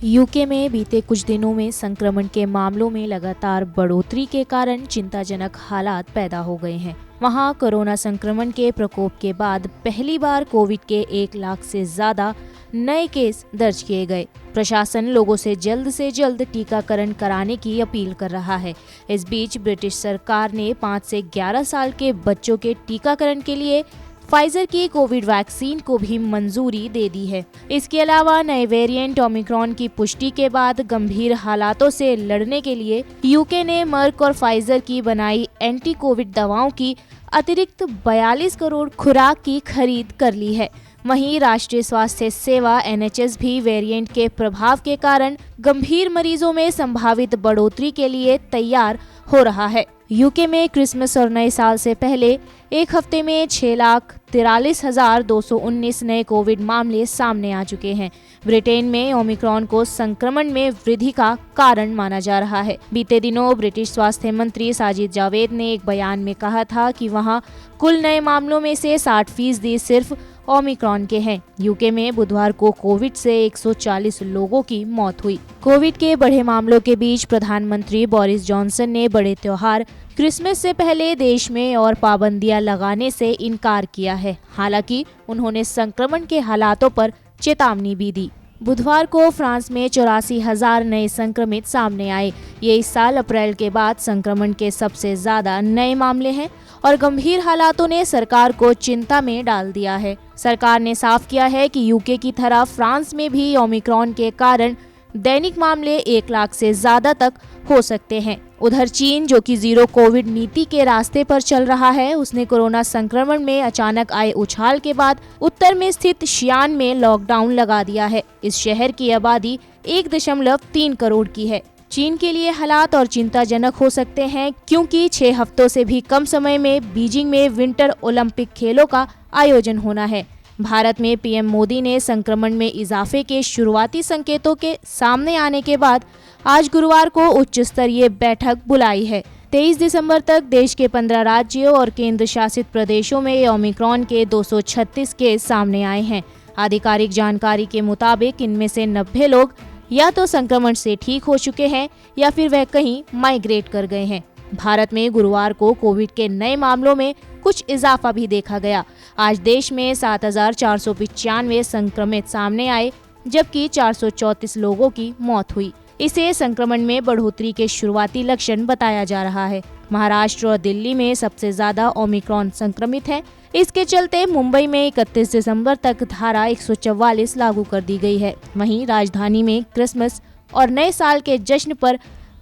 UK में बीते कुछ दिनों में संक्रमण के मामलों में लगातार बढ़ोतरी के कारण चिंताजनक हालात पैदा हो गए हैं। वहां कोरोना संक्रमण के प्रकोप के बाद पहली बार कोविड के 1 लाख से ज्यादा नए केस दर्ज किए गए। प्रशासन लोगों से जल्द टीकाकरण कराने की अपील कर रहा है। इस बीच ब्रिटिश सरकार ने 5 से 11 साल के बच्चों के टीकाकरण के लिए फाइजर की कोविड वैक्सीन को भी मंजूरी दे दी है। इसके अलावा नए वेरिएंट ओमिक्रॉन की पुष्टि के बाद गंभीर हालातों से लड़ने के लिए यूके ने मर्क और फाइजर की बनाई एंटी कोविड दवाओं की अतिरिक्त 42 करोड़ खुराक की खरीद कर ली है। वहीं राष्ट्रीय स्वास्थ्य सेवा NHS भी वेरिएंट के प्रभाव के कारण गंभीर मरीजों में संभावित बढ़ोतरी के लिए तैयार हो रहा है। यूके में क्रिसमस और नए साल से पहले एक हफ्ते में 6,43,219 नए कोविड मामले सामने आ चुके हैं। ब्रिटेन में ओमिक्रॉन को संक्रमण में वृद्धि का कारण माना जा रहा है। बीते दिनों ब्रिटिश स्वास्थ्य मंत्री साजिद जावेद ने एक बयान में कहा था कि वहां कुल नए मामलों में से 60% सिर्फ ओमिक्रॉन के हैं। यूके में बुधवार को कोविड से 140 लोगों की मौत हुई। कोविड के बढ़े मामलों के बीच प्रधानमंत्री बोरिस जॉनसन ने बड़े त्योहार क्रिसमस से पहले देश में और पाबंदियां लगाने से इनकार किया है। हालांकि उन्होंने संक्रमण के हालातों पर चेतावनी भी दी। बुधवार को फ्रांस में 84,000 नए संक्रमित सामने आए। ये इस साल अप्रैल के बाद संक्रमण के सबसे ज्यादा नए मामले हैं और गंभीर हालातों ने सरकार को चिंता में डाल दिया है। सरकार ने साफ किया है कि यूके की तरह फ्रांस में भी ओमिक्रॉन के कारण दैनिक मामले 1 लाख से ज्यादा तक हो सकते हैं। उधर चीन, जो कि जीरो कोविड नीति के रास्ते पर चल रहा है, उसने कोरोना संक्रमण में अचानक आए उछाल के बाद उत्तर में स्थित शियान में लॉकडाउन लगा दिया है। इस शहर की आबादी 1.3 करोड़ की है। चीन के लिए हालात और चिंताजनक हो सकते हैं, क्योंकि 6 हफ्तों से भी कम समय में बीजिंग में विंटर ओलंपिक खेलों का आयोजन होना है। भारत में पीएम मोदी ने संक्रमण में इजाफे के शुरुआती संकेतों के सामने आने के बाद आज गुरुवार को उच्च स्तरीय बैठक बुलाई है। 23 दिसंबर तक देश के 15 राज्यों और केंद्र शासित प्रदेशों में ओमिक्रॉन के 236 केस सामने आए हैं। आधिकारिक जानकारी के मुताबिक इनमें से 90 लोग या तो संक्रमण से ठीक हो चुके हैं या फिर वह कहीं माइग्रेट कर गए हैं। भारत में गुरुवार को कोविड के नए मामलों में कुछ इजाफा भी देखा गया। आज देश में 7,495 संक्रमित सामने आए, जबकि 434 लोगों की मौत हुई। इसे संक्रमण में बढ़ोतरी के शुरुआती लक्षण बताया जा रहा है। महाराष्ट्र और दिल्ली में सबसे ज्यादा ओमिक्रॉन संक्रमित हैं। इसके चलते मुंबई में 31 दिसंबर तक धारा 144 लागू कर दी गई है। वहीं राजधानी में क्रिसमस और नए साल के जश्न पर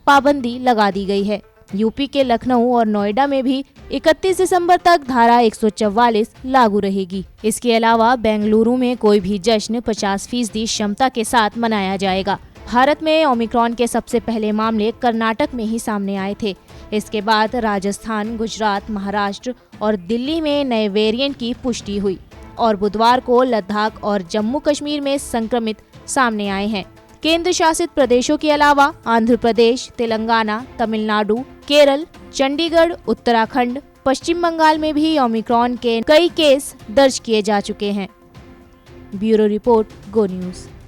पाबंदी लगा दी गई है। यूपी के लखनऊ और नोएडा में भी 31 दिसंबर तक धारा 144 लागू रहेगी। इसके अलावा बेंगलुरु में कोई भी जश्न 50% क्षमता के साथ मनाया जाएगा। भारत में ओमिक्रॉन के सबसे पहले मामले कर्नाटक में ही सामने आए थे। इसके बाद राजस्थान, गुजरात, महाराष्ट्र और दिल्ली में नए वेरिएंट की पुष्टि हुई और बुधवार को लद्दाख और जम्मू कश्मीर में संक्रमित सामने आए हैं। केंद्र शासित प्रदेशों के अलावा आंध्र प्रदेश, तेलंगाना, तमिलनाडु, केरल, चंडीगढ़, उत्तराखंड, पश्चिम बंगाल में भी ओमिक्रॉन के कई केस दर्ज किए जा चुके हैं। ब्यूरो रिपोर्ट, गो न्यूज़।